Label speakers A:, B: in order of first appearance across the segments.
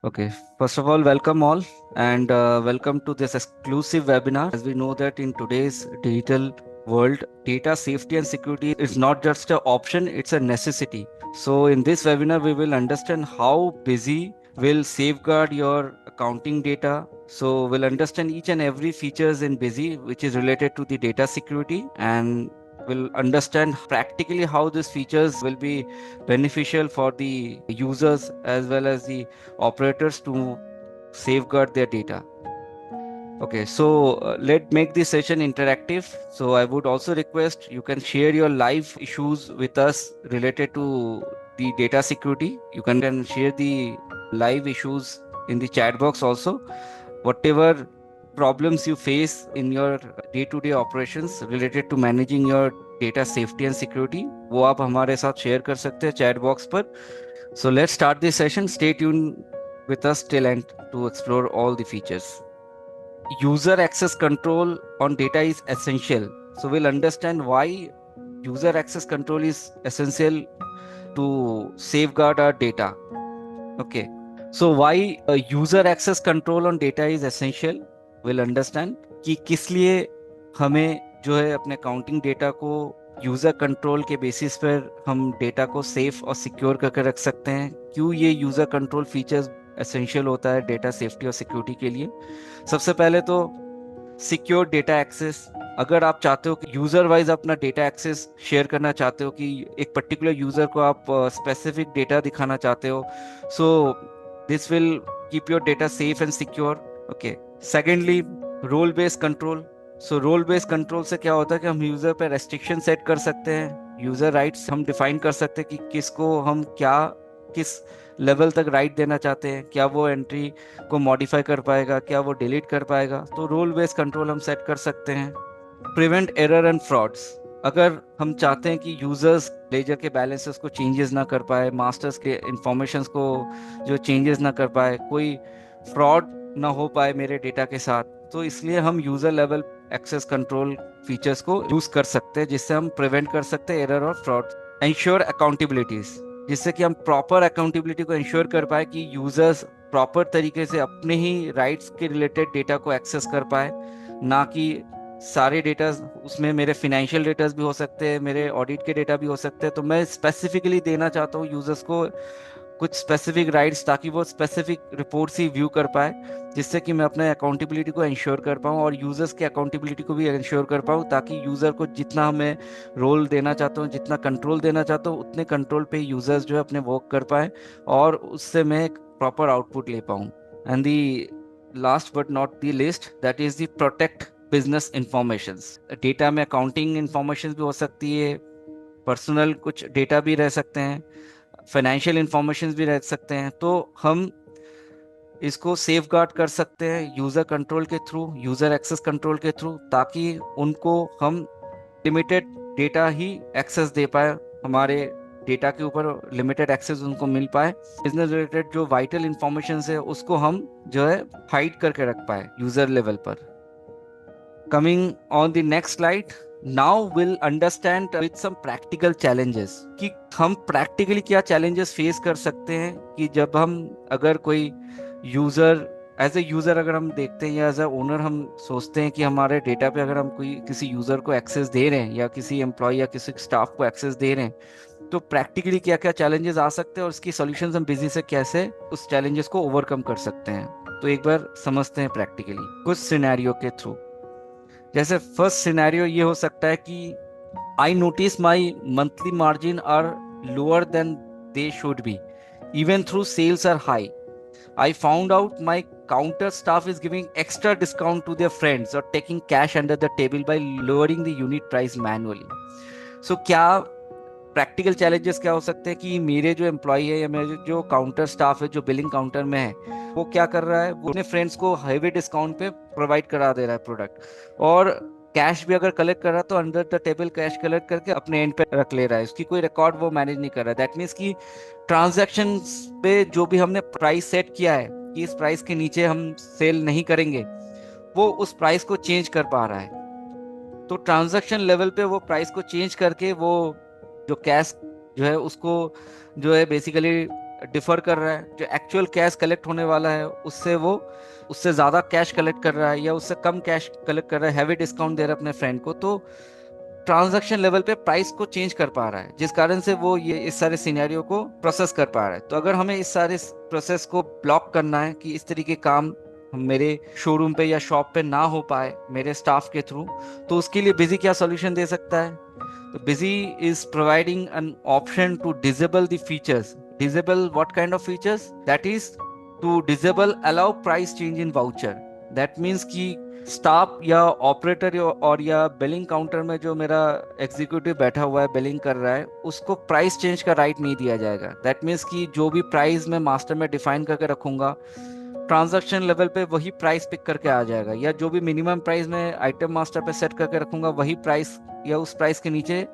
A: Okay, first of all, welcome all and welcome to this exclusive webinar. As we know that in today's digital world, data safety and security is not just an option, it's a necessity. So in this webinar, we will understand how Busy will safeguard your accounting data. So we'll understand each and every features in Busy, which is related to the data security, and will understand practically how these features will be beneficial for the users as well as the operators to safeguard their data. Okay, so let's make this session interactive. So I would also request you can share your live issues with us related to the data security. You can share the live issues in the chat box also. Whatever problems you face in your day-to-day operations related to managing your data safety and security, वो आप हमारे साथ share कर सकते हैं chat box पर. So let's start this session. Stay tuned with us till end to explore all the features. User access control on data is essential. So we'll understand why user access control is essential to safeguard our data. Okay. So why user access control on data is essential? We'll understand कि किस लिए हमें जो है अपने counting data को user control के basis पर हम डेटा को सेफ और सिक्योर करके रख सकते हैं, क्यों ये यूजर कंट्रोल फीचर्स एसेंशियल होता है डेटा सेफ्टी और सिक्योरिटी के लिए. सबसे पहले तो सिक्योर डेटा एक्सेस. अगर आप चाहते हो कि यूजर वाइज अपना डेटा एक्सेस शेयर करना चाहते हो, कि एक पर्टिकुलर यूजर को आप स्पेसिफिक डेटा दिखाना चाहते हो, so this will keep your data safe and secure. Okay. Secondly, role based control. So role based control से क्या होता है कि हम यूजर पे रेस्ट्रिक्शन सेट कर सकते हैं, यूजर राइट्स हम डिफाइन कर सकते हैं कि किसको हम क्या किस लेवल तक राइट देना चाहते हैं, क्या वो एंट्री को मॉडिफाई कर पाएगा, क्या वो डिलीट कर पाएगा. तो रोल बेस्ड कंट्रोल हम सेट कर सकते हैं. Prevent error and frauds. अगर हम चाहते हैं कि यूजर्स लेजर के बैलेंसेस को चेंजेस ना कर पाए, मास्टर्स के इंफॉर्मेशंस को जो चेंजेस ना कर पाए, कोई फ्रॉड ना हो पाए मेरे डेटा के साथ, तो इसलिए हम user level access control features को यूज कर सकते हैं, जिससे हम प्रिवेंट कर सकते हैं एरर और फ्रॉड. इंश्योर अकाउंटेबिलिटीज, जिससे कि हम प्रॉपर अकाउंटेबिलिटी को इंश्योर कर पाए कि यूजर्स प्रॉपर तरीके से अपने ही राइट्स के रिलेटेड डेटा को एक्सेस कर पाए, ना कि सारे डेटा उसमें मेरे फिनेंशियल डेटा भी हो सकते हैं, मेरे ऑडिट के डेटा भी हो सकते हैं. तो मैं स्पेसिफिकली देना चाहता हूँ यूजर्स को कुछ स्पेसिफिक राइट्स, ताकि वो स्पेसिफिक रिपोर्ट्स ही व्यू कर पाए, जिससे कि मैं अपने अकाउंटेबिलिटी को इंश्योर कर पाऊँ और यूजर्स के अकाउंटेबिलिटी को भी इंश्योर कर पाऊँ, ताकि यूजर को जितना मैं रोल देना चाहता हूँ, जितना कंट्रोल देना चाहता हूँ, उतने कंट्रोल पे यूजर्स जो है अपने वर्क कर पाए और उससे मैं एक प्रॉपर आउटपुट ले पाऊँ. And the last but not the list, that is the protect business informations. Data में अकाउंटिंग इंफॉर्मेशन भी हो सकती है, पर्सनल कुछ डेटा भी रह सकते हैं, फाइनेंशियल इंफॉर्मेशन भी रह सकते हैं. तो हम इसको सेफ गार्ड कर सकते हैं यूजर कंट्रोल के थ्रू, यूजर एक्सेस कंट्रोल के थ्रू, ताकि उनको हम लिमिटेड डेटा ही एक्सेस दे पाए, हमारे डेटा के ऊपर लिमिटेड एक्सेस उनको मिल पाए. बिजनेस रिलेटेड जो वाइटल इंफॉर्मेशन है उसको हम जो है हाइड करके रख पाए यूजर लेवल पर. Coming on the next slide, now we'll understand with some practical challenges कि हम practically क्या challenges face कर सकते हैं, कि जब हम अगर कोई यूजर एज ए यूजर अगर हम देखते हैं या एज ए ओनर हम सोचते हैं कि हमारे डेटा पे अगर हम कोई किसी यूजर को एक्सेस दे रहे हैं या किसी एम्प्लॉय या किसी स्टाफ को एक्सेस दे रहे हैं, तो प्रैक्टिकली क्या क्या चैलेंजेस आ सकते हैं और उसकी सॉल्यूशंस हम बिजी से कैसे उस चैलेंजेस को ओवरकम कर सकते हैं. तो एक बार समझते हैं प्रैक्टिकली कुछ सिनेरियो के थ्रू. जैसे फर्स्ट सिनेरियो ये हो सकता है कि I notice my monthly margin are lower than they should be even through sales are high. I found out my counter staff is giving extra discount to their friends और taking cash under the table by lowering the unit price manually. So क्या practical challenges क्या हो सकते हैं कि मेरे जो employ है या मेरे जो काउंटर स्टाफ है जो बिलिंग काउंटर में है, वो क्या कर रहा है, वो अपने फ्रेंड्स को हैवी डिस्काउंट पे प्रोवाइड करा दे रहा है प्रोडक्ट, और कैश भी अगर कलेक्ट कर रहा है तो under the table cash collect करके अपने एंड पे रख ले रहा है, उसकी कोई रिकॉर्ड वो मैनेज नहीं कर रहा है. दैट मीन्स कि ट्रांजैक्शन पे जो भी हमने प्राइस सेट किया है कि इस प्राइस के नीचे हम सेल नहीं करेंगे, वो उस प्राइस को चेंज कर पा रहा है. तो ट्रांजैक्शन लेवल पे वो प्राइस को चेंज करके वो जो कैश जो है उसको जो है बेसिकली डिफर कर रहा है, जो एक्चुअल कैश कलेक्ट होने वाला है उससे ज्यादा कैश कलेक्ट कर रहा है या उससे कम कैश कलेक्ट कर रहा है, हैवी डिस्काउंट दे रहा है अपने फ्रेंड को, तो ट्रांजैक्शन लेवल पे प्राइस को चेंज कर पा रहा है, जिस कारण से वो ये इस सारे सिनेरियो को प्रोसेस कर पा रहा है। तो अगर हमें इस सारे प्रोसेस को ब्लॉक करना है कि इस तरीके काम मेरे शोरूम पे या शॉप पे ना हो पाए मेरे स्टाफ के थ्रू, तो उसके लिए बिजी क्या सॉल्यूशन दे सकता है? तो Busy is providing an option to disable the features. Disable what kind of features? That is to disable allow price change in voucher. That means कि स्टाफ या ऑपरेटर और या बिलिंग काउंटर में जो मेरा एग्जीक्यूटिव बैठा हुआ है बिलिंग कर रहा है, उसको प्राइस चेंज का राइट नहीं दिया जाएगा। दैट मीन्स कि जो भी प्राइस मैं मास्टर में डिफाइन करके रखूंगा, ट्रांजैक्शन लेवल पे वही प्राइस पिक करके आ जाएगा, या जो भी मिनिमम प्राइस मैं आइटम मास्टर पे सेट करके रखूंगा वही प्राइस या उस प्राइस के नीचे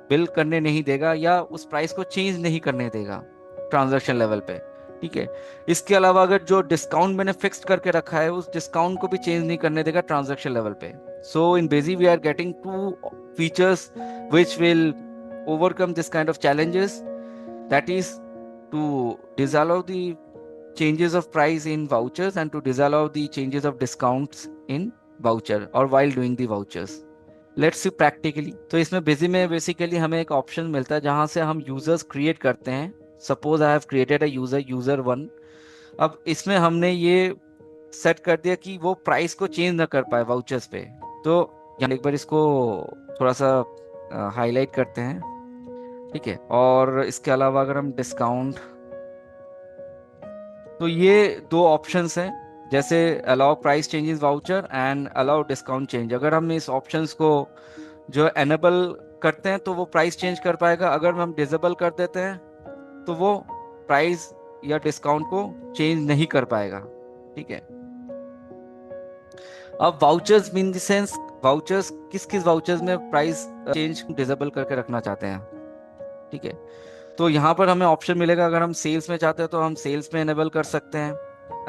A: बिल करने नहीं देगा या उस प्राइस को चेंज नहीं करने देगा ट्रांजैक्शन लेवल पे। ठीक है। इसके अलावा अगर जो डिस्काउंट मैंने फिक्स्ड करके रखा है उस डिस्काउंट को भी चेंज नहीं करने देगा ट्रांजैक्शन लेवल पे। So in basic we are getting to features which will overcome this kind of challenges, that is to disallow the changes of price in vouchers and to disallow the changes of discounts in voucher or while doing the vouchers. Let's see practically. तो इसमें busy में basically हमें एक option मिलता है जहां से हम यूजर्स क्रिएट करते हैं। Suppose I have created a user one. अब इसमें हमने ये सेट कर दिया कि वो प्राइस को चेंज ना कर पाए वाउचर्स पे। तो यहाँ एक बार इसको थोड़ा सा हाईलाइट करते हैं। ठीक है। और इसके अलावा अगर हम डिस्काउंट, तो ये दो ऑप्शंस हैं, जैसे allow price changes voucher and allow discount change. अगर हम इस ऑप्शंस को जो एनेबल करते हैं तो वो प्राइस चेंज कर पाएगा, अगर हम डिसेबल कर देते हैं तो वो प्राइस या डिस्काउंट को चेंज नहीं कर पाएगा। ठीक है। अब vouchers mean the sense, vouchers किस किस वाउचर्स में प्राइस चेंज डिसेबल करके रखना चाहते हैं। ठीक है। तो यहाँ पर हमें ऑप्शन मिलेगा, अगर हम सेल्स में चाहते हैं तो हम सेल्स में एनेबल कर सकते हैं।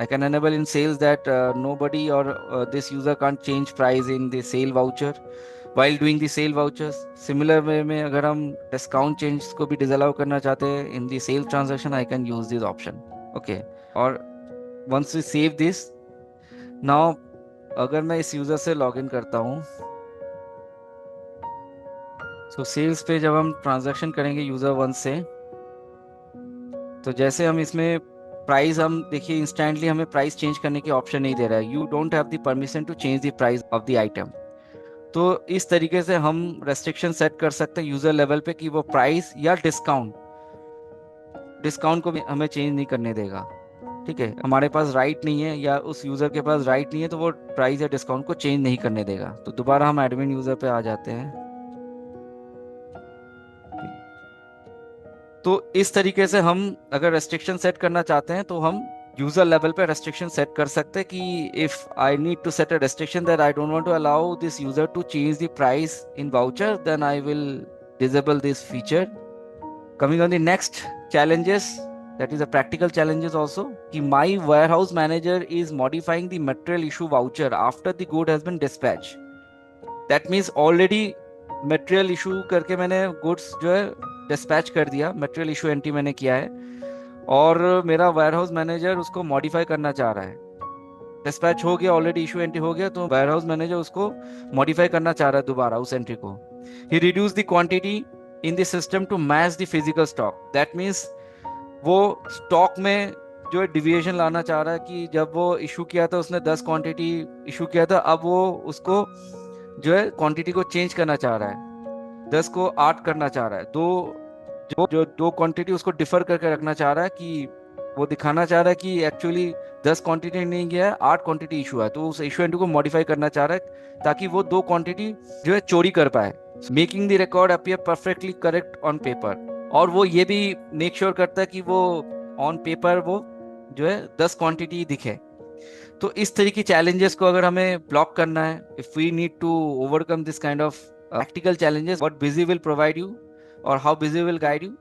A: I can enable in sales that nobody और this user can't change price in the sale voucher while doing the sale vouchers. Similar way में अगर हम डिस्काउंट चेंज को भी डिसअलाउ करना चाहते हैं in the sale transaction, I can use this option. Okay. और once we save this, now अगर मैं इस यूजर से लॉग इन करता हूँ, सो सेल्स पे जब हम ट्रांजैक्शन करेंगे यूजर वन से, तो जैसे हम इसमें प्राइस, हम देखिए इंस्टेंटली हमें प्राइस चेंज करने की ऑप्शन नहीं दे रहा है। You don't have the permission to change the price of the item. तो इस तरीके से हम रेस्ट्रिक्शन सेट कर सकते हैं यूजर लेवल पे कि वो प्राइस या डिस्काउंट को भी हमें चेंज नहीं करने देगा। ठीक है। हमारे पास राइट नहीं है या उस यूजर के पास राइट नहीं है तो वो प्राइस या डिस्काउंट को चेंज नहीं करने देगा। तो दोबारा हम एडमिन यूजर पे आ जाते हैं। तो इस तरीके से हम अगर रेस्ट्रिक्शन सेट करना चाहते हैं तो हम यूजर लेवल पे रेस्ट्रिक्शन सेट कर सकते हैं कि if I need to set a restriction that I don't want to allow this user to change the price in voucher, then I will disable this feature. Coming on the next challenges, that is a practical challenges also, कि my warehouse manager is modifying the material issue voucher after the good has been dispatched. That means already material issue करके मैंने goods जो है dispatch कर दिया, material issue entry मैंने किया है और मेरा warehouse manager उसको modify करना चाह रहा है। dispatch हो गया, already issue entry हो गया, तो warehouse manager उसको modify करना चाह रहा है दोबारा उस entry को। He reduced the quantity in the system to match the physical stock. That means वो स्टॉक में जो है डिविएशन लाना चाह रहा है कि जब वो इशू किया था उसने 10 क्वांटिटी इशू किया था, अब वो उसको जो है क्वांटिटी को चेंज करना चाह रहा है, 10 को 8 करना चाह रहा है। जो दो क्वांटिटी उसको डिफर करके रखना चाह रहा है कि वो दिखाना चाह रहा है कि एक्चुअली 10 क्वांटिटी नहीं गया है, 8 क्वांटिटी इशू है, तो उस इशू एंट्री को मॉडिफाई करना चाह रहा है ताकि वो 2 क्वांटिटी जो है चोरी कर पाए। Making the record appear perfectly correct on paper. और वो ये भी मेक श्योर करता है कि वो ऑन पेपर वो जो है 10 क्वांटिटी दिखे। तो इस तरह की चैलेंजेस को अगर हमें ब्लॉक करना है, if we need to overcome this kind of practical challenges, what Busy will provide you or how Busy will guide you,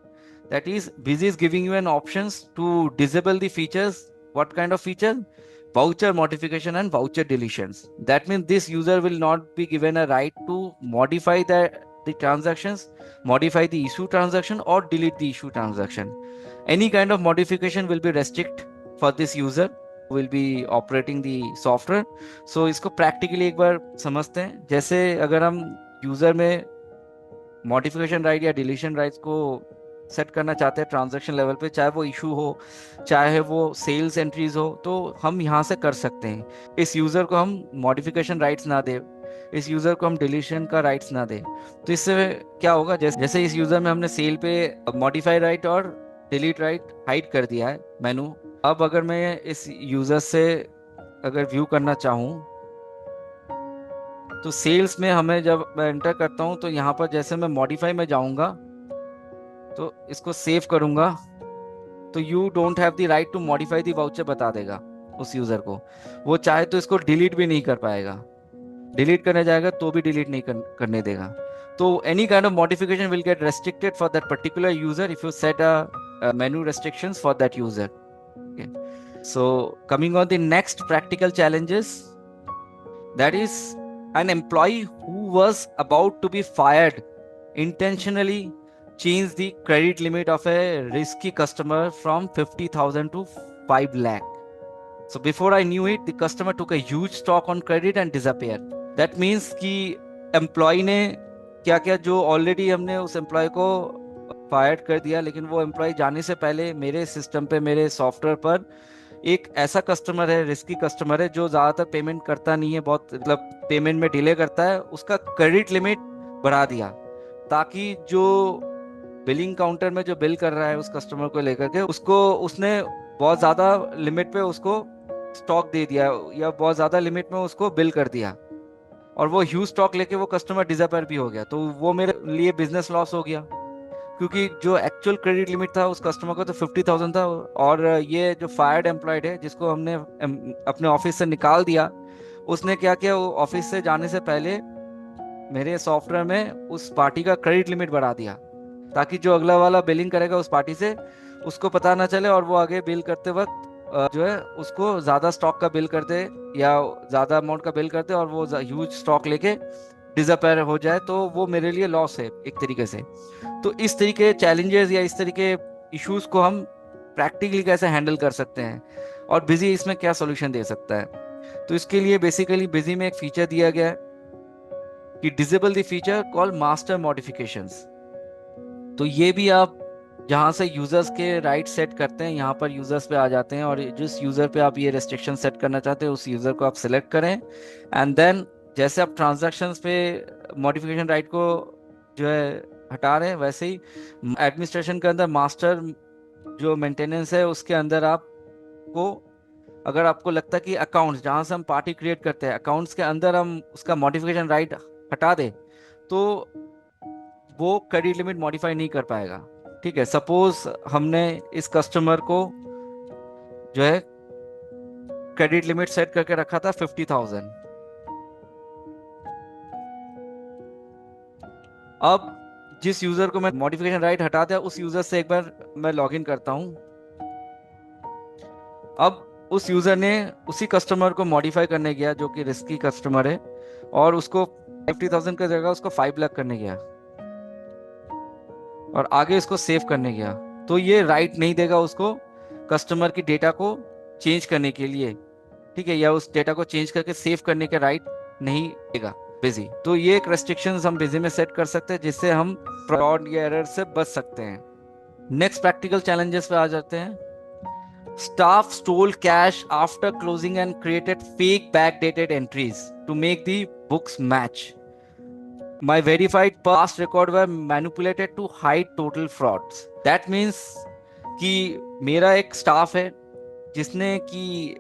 A: that is Busy is giving you an options to disable the features. What kind of features? Voucher modification and voucher deletions. That means this user will not be given a right to modify the transactions, modify the issue transaction or delete the issue transaction. Any kind of modification will be restrict for this user will be operating the software. So इसको practically एक बार समझते हैं. जैसे अगर हम user में modification right या deletion rights को सेट करना चाहते हैं ट्रांजैक्शन लेवल पे, चाहे वो इशू हो चाहे वो सेल्स एंट्रीज हो, तो हम यहाँ से कर सकते हैं. इस यूजर को हम मॉडिफिकेशन राइट्स ना दे, इस यूजर को हम डिलीशन का राइट्स ना दे. तो इससे क्या होगा, जैसे इस यूजर में हमने सेल पे मॉडिफाई राइट और डिलीट राइट हाइड कर दिया है मेनू. अब अगर मैं इस यूजर से अगर व्यू करना चाहूँ, तो सेल्स में हमें जब मैं एंटर करता हूँ तो यहाँ पर जैसे मैं मॉडिफाई में जाऊंगा तो इसको सेव करूंगा, तो you don't have the right to modify the voucher बता देगा उस यूजर को. वो चाहे तो इसको डिलीट भी नहीं कर पाएगा, डिलीट करने जाएगा तो भी डिलीट नहीं करने देगा. तो any kind of modification will get restricted for that particular user if you set a menu restrictions for that user. Okay. So coming on the next practical challenges, that is an employee who was about to be fired intentionally changed the credit limit of a risky customer from 50,000 to 5 lakh. So before I knew it, the customer took a huge stock on credit and disappeared. That means कि employee ने क्या क्या जो already हमने उस employee को fire कर दिया, लेकिन वो employee जाने से पहले मेरे सिस्टम पे मेरे सॉफ्टवेयर पर एक ऐसा कस्टमर है, रिस्की कस्टमर है, जो ज्यादातर पेमेंट करता नहीं है, बहुत मतलब पेमेंट में डिले करता है, उसका क्रेडिट लिमिट बढ़ा दिया ताकि जो बिलिंग काउंटर में जो बिल कर रहा है उस कस्टमर को लेकर के उसको उसने बहुत ज्यादा लिमिट पे उसको स्टॉक दे दिया या बहुत ज्यादा लिमिट में उसको बिल कर दिया, और वो ह्यूज स्टॉक लेके वो कस्टमर डिसअपीयर भी हो गया. तो वो मेरे लिए बिजनेस लॉस हो गया, क्योंकि जो एक्चुअल क्रेडिट लिमिट था उस कस्टमर को तो 50,000 था, और ये जो फायर्ड एम्प्लॉयड है जिसको हमने अपने ऑफिस से निकाल दिया, उसने क्या किया, वो ऑफिस से जाने से पहले मेरे सॉफ्टवेयर में उस पार्टी का क्रेडिट लिमिट बढ़ा दिया ताकि जो अगला वाला बिलिंग करेगा उस पार्टी से उसको पता ना चले, और वो आगे बिल करते वक्त जो है उसको ज्यादा स्टॉक का बिल कर दे या ज्यादा अमाउंट का बिल कर दे और वो ह्यूज स्टॉक लेके डिसअपीयर हो जाए. तो वो मेरे लिए लॉस है एक तरीके से. तो इस तरीके चैलेंजेस या इस तरीके इश्यूज को हम प्रैक्टिकली कैसे हैंडल कर सकते हैं और बिजी इसमें क्या सॉल्यूशन दे सकता है. तो इसके लिए बेसिकली बिजी में एक फीचर दिया गया है कि disable the feature call master modifications. तो ये भी आप जहां से यूजर्स के राइट सेट करते हैं, यहाँ पर यूजर्स पे आ जाते हैं, और जिस यूजर पे आप ये रेस्ट्रिक्शन सेट करना चाहते हैं उस यूजर को आप सिलेक्ट करें, एंड देन जैसे आप ट्रांजैक्शंस पे मॉडिफिकेशन राइट को जो है हटा रहे हैं, वैसे ही एडमिनिस्ट्रेशन के अंदर मास्टर जो मेंटेनेंस है उसके अंदर आपको, अगर आपको लगता है कि अकाउंट्स जहां से हम पार्टी क्रिएट करते हैं अकाउंट्स के अंदर हम उसका मॉडिफिकेशन राइट हटा दें, तो वो क्रेडिट लिमिट मॉडिफाई नहीं कर पाएगा. ठीक है, सपोज हमने इस कस्टमर को जो है क्रेडिट लिमिट सेट करके रखा था 50,000. अब जिस यूजर को मैं मॉडिफिकेशन राइट हटा दिया उस यूजर से एक बार मैं लॉगिन करता हूं. अब उस यूजर ने उसी कस्टमर को मॉडिफाई करने गया जो कि रिस्की कस्टमर है, और उसको 50,000 की जगह उसको 5 लाख करने गया और आगे इसको सेव करने गया. तो ये राइट नहीं देगा उसको कस्टमर की डेटा को चेंज करने के लिए, ठीक है, या उस डेटा को चेंज करके सेव करने के राइट नहीं देगा बिजी. तो ये एक रेस्ट्रिक्शंस हम बिजी में सेट कर सकते हैं जिससे हम फ्रॉड या एरर से बच सकते हैं. नेक्स्ट प्रैक्टिकल चैलेंजेस पे आ जाते हैं. Staff stole cash after closing and created fake backdated entries to make the books match. My verified past record were manipulated to hide total frauds. That means कि मेरा एक स्टाफ है जिसने कि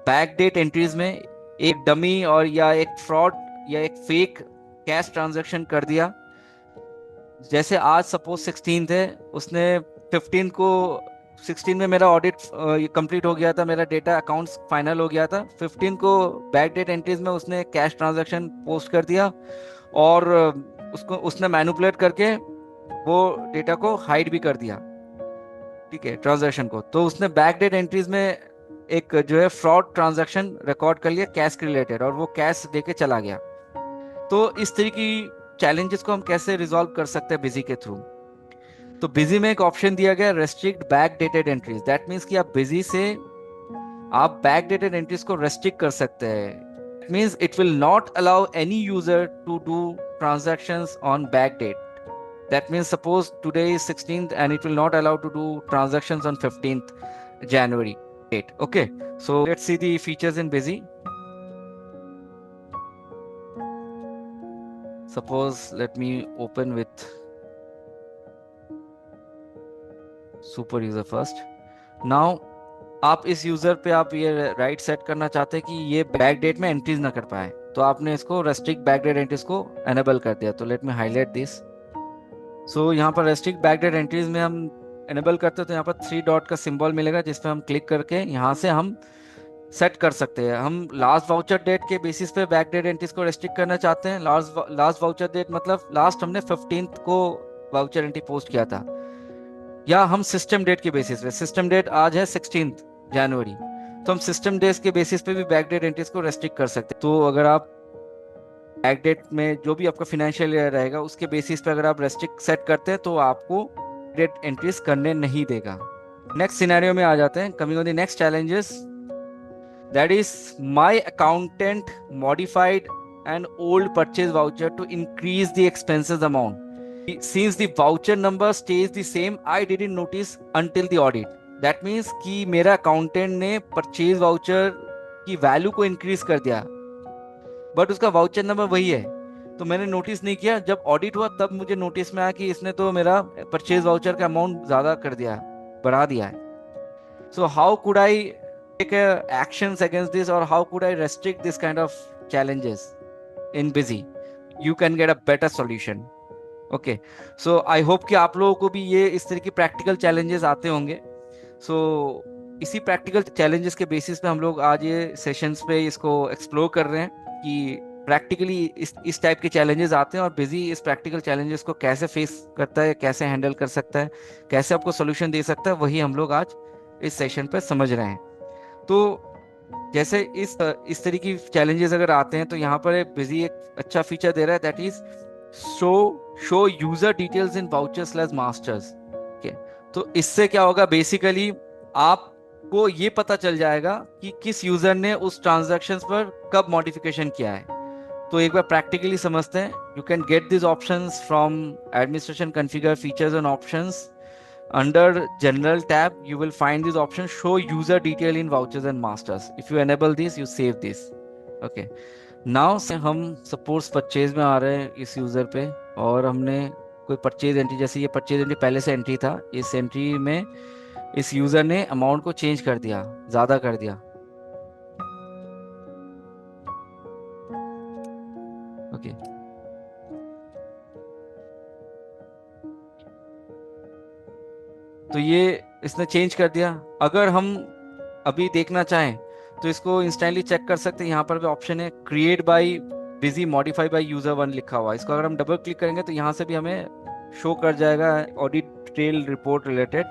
A: backdate entries में एक डमी और या एक फ्रॉड या एक फेक कैश ट्रांजैक्शन कर दिया. जैसे आज सपोज 16 है, उसने 15 को 16 में मेरा ऑडिट कंप्लीट हो गया था, मेरा डेटा अकाउंट्स फाइनल हो गया था. 15 को बैकडेट एंट्रीज में उसने कैश ट्रांजैक्शन पोस्ट कर दिया और उसको उसने मैनिपुलेट करके वो डेटा को हाइड भी कर दिया, ठीक है, ट्रांजैक्शन को. तो उसने बैकडेट एंट्रीज में एक जो है फ्रॉड ट्रांजैक्शन रिकॉर्ड कर लिया कैश के रिलेटेड, और वो कैश देके चला गया. तो इस तरह की चैलेंजेस को हम कैसे रिजॉल्व कर सकते हैं बिजी के थ्रू. तो बिजी में एक ऑप्शन दिया गया restrict back dated entries. That means कि आप बिजी से आप बैक डेटेड एंट्रीज को रेस्ट्रिक्ट कर सकते हैं। Means it will not allow any user to do transactions on back date. That means suppose today is 16th and it will not allow to do transactions on 15th January date. Okay, so let's see the features in Busy. Suppose let me open with super user first. Now आप इस user पे आप ये right set करना चाहते हैं कि ये बैक डेट में एंट्रीज ना कर पाए, तो आपने इसको रेस्ट्रिक्ट बैक डेट एंट्रीज को एनेबल कर दिया। तो late me highlight this. So यहाँ पर रेस्ट्रिक्ट बैकडेट एंट्रीज में हम एनेबल करते हैं तो यहाँ पर 3 डॉट का सिंबल मिलेगा, जिस पे हम क्लिक करके यहाँ से हम सेट कर सकते हैं। हम लास्ट वाउचर डेट के बेसिस पे बैकडेट एंट्रीज को रेस्ट्रिक्ट करना चाहते हैं। लास्ट वाउचर डेट मतलब लास्ट हमने 15th को वाउचर एंट्री पोस्ट किया था, या हम सिस्टम डेट के बेसिस पे, सिस्टम डेट आज है 16th जनवरी, तो हम सिस्टम डेट के बेसिस पे भी बैकडेट एंट्रीज को रेस्ट्रिक्ट कर सकते हैं। तो अगर आप बैक डेट में जो भी आपका फाइनेंशियल ईयर रहेगा उसके बेसिस पे अगर आप रेस्ट्रिक्ट सेट करते हैं तो आपको डेट एंट्रीज करने नहीं देगा। नेक्स्ट सिनेरियो में आ जाते हैं। Coming on the next challenges, that is my accountant modified an old purchase voucher to increase the expenses amount. Since the voucher number stays the same, I didn't notice until the audit. That means कि मेरा accountant ने purchase voucher की value को increase कर दिया, but उसका voucher number वही है, तो मैंने नोटिस नहीं किया। जब ऑडिट हुआ तब मुझे नोटिस में आया कि इसने तो मेरा परचेज वाउचर का अमाउंट ज्यादा कर दिया, बढ़ा दिया है। So how could I take actions against this, और how could I restrict this kind of challenges in Busy? You can get a better solution. Okay, so I hope कि आप लोगों को भी ये इस तरह की प्रैक्टिकल चैलेंजेस आते होंगे। सो इसी प्रैक्टिकल चैलेंजेस के बेसिस पे हम लोग आज ये सेशंस पे इसको एक्सप्लोर कर रहे हैं कि प्रैक्टिकली इस टाइप के चैलेंजेस आते हैं और बिजी इस प्रैक्टिकल चैलेंजेस को कैसे फेस करता है, कैसे हैंडल कर सकता है, कैसे आपको सोल्यूशन दे सकता है, वही हम लोग आज इस सेशन पे समझ रहे हैं। तो जैसे इस तरह की चैलेंजेस अगर आते हैं तो यहाँ पर बिजी एक अच्छा फीचर दे रहा है, that is show user details in vouchers masters. तो इससे क्या होगा, बेसिकली आपको ये पता चल जाएगा कि किस यूजर ने उस ट्रांजैक्शंस पर कब मॉडिफिकेशन किया है। तो एक बार प्रैक्टिकली समझते हैं। You can get this options from administration configure features and options. Under general tab you will find this option show user detail in vouchers and masters. If you enable this you save this. Okay, now से हम suppose purchase में आ रहे हैं इस user पे, और हमने कोई परचेज एंट्री, जैसे ये परचेज एंट्री पहले से एंट्री था, इस एंट्री में इस यूजर ने अमाउंट को चेंज कर दिया, ज्यादा कर दिया। ओके, तो ये इसने चेंज कर दिया। अगर हम अभी देखना चाहें तो इसको इंस्टेंटली चेक कर सकते हैं। यहाँ पर भी ऑप्शन है create bye busy modify by user 1 लिखा हुआ है। इसको अगर हम डबल क्लिक करेंगे तो यहाँ से भी हमें शो कर जाएगा audit trail report related,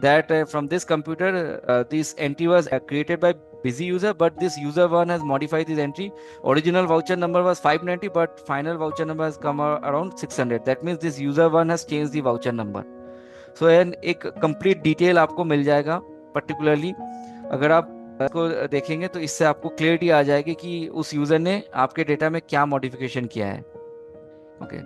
A: that from this computer this entry was created by busy user but this user 1 has modified this entry. Original voucher number was 590 but final voucher number has come around 600. That means this user 1 has changed the voucher number. सो एक complete detail आपको मिल जाएगा। Particularly अगर आप इसको देखेंगे तो इससे आपको क्लियरिटी आ जाएगी कि उस यूजर ने आपके डेटा में क्या मॉडिफिकेशन किया है। Okay,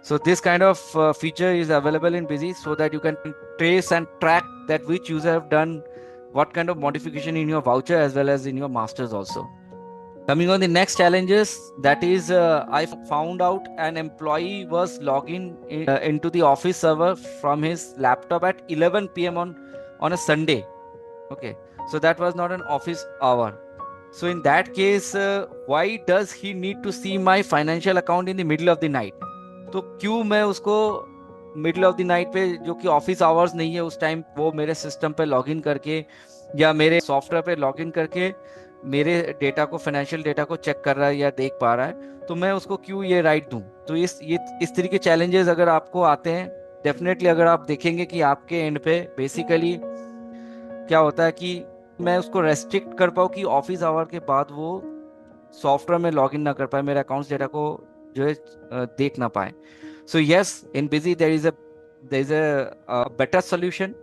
A: so this kind of feature is available in busy so that you can trace and track that which user have done what kind of modification in your voucher as well as in your masters also. Coming on the next challenges, that is I found out an employee was logging into the office server from his laptop at 11 p.m. on a Sunday. Okay, so that was not an office hour. So in that case, why does he need to see my financial account in the middle of the night? तो क्यों मैं उसको middle of the night पे, जो कि office hours नहीं है उस टाइम, वो मेरे सिस्टम पे लॉगिन करके या मेरे सॉफ्टवेयर पे लॉगिन करके मेरे डेटा को, फाइनेंशियल डेटा को चेक कर रहा है या देख पा रहा है, तो मैं उसको क्यों ये राइट दूं? तो इस तरह के चैलेंजेस अगर आपको आते हैं, डेफिनेटली अगर आप देखेंगे कि आपके एंड पे बेसिकली क्या होता है कि मैं उसको रेस्ट्रिक्ट कर पाऊँ कि ऑफिस आवर के बाद वो सॉफ्टवेयर में लॉगिन ना कर पाए, मेरे अकाउंट्स डेटा को जो है देख ना पाए। So yes, in Busy there is a there's a better solution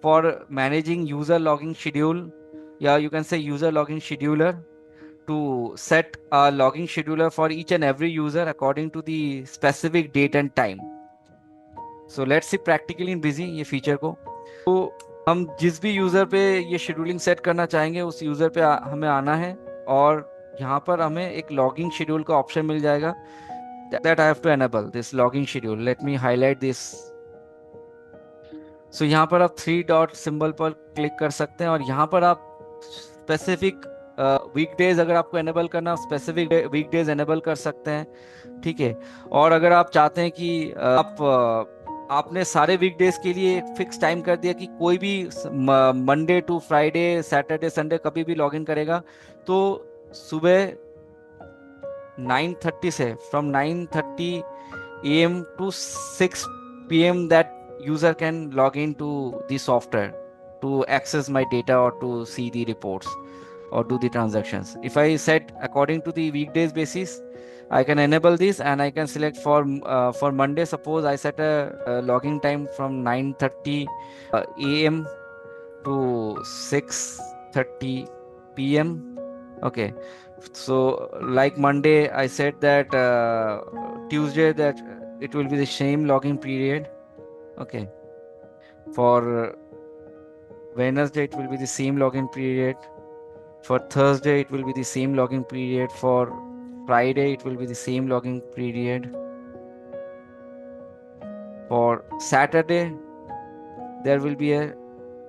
A: for managing user logging schedule. Yeah, you can say user logging scheduler, to set a logging scheduler for each and every user according to the specific date and time. So let's see practically in busy ये feature को। तो हम जिस भी user पे ये scheduling set करना चाहेंगे उस यूजर पे हमें आना है, और यहाँ पर हमें एक लॉगिंग शेड्यूल का ऑप्शन मिल जाएगा। That I have to enable this logging schedule. Let me highlight this. So यहाँ पर आप थ्री डॉट सिंबल पर क्लिक कर सकते हैं, और यहाँ पर आप स्पेसिफिक वीकडेज अगर आपको एनेबल करना, स्पेसिफिक वीकडेज एनेबल कर सकते हैं। ठीक है। और अगर आप चाहते हैं कि आपने सारे वीकडेज के लिए एक फिक्स टाइम कर दिया कि कोई भी Monday to Friday Saturday Sunday कभी भी लॉगिन करेगा, तो सुबह 9:30 से from 9:30 AM to 6 PM that user can log into the software to access my data or to see the reports or do the transactions. If I set according to the weekdays basis, I can enable this, and I can select for Monday. Suppose I set a login time from 9:30 AM to 6:30 PM. Okay. So like Monday, I said that Tuesday that it will be the same login period. Okay. For Wednesday, it will be the same login period. For Thursday, it will be the same login period. For Friday, it will be the same login period. For Saturday, there will be a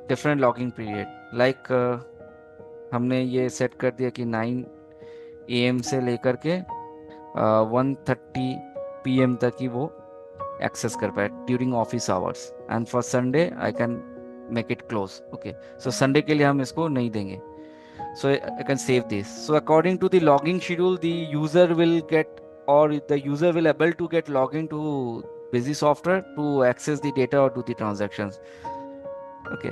A: different login period. Like हमने ये set कर दिया कि 9 AM से लेकर के 1:30 PM तक ही वो एक्सेस कर पाए during office hours. And for Sunday I can make it close. Okay, so Sunday के लिए हम इसको नहीं देंगे। So I can save this. So according to the logging schedule, the user will get, or the user will able to get login to busy software to access the data or do the transactions. Okay.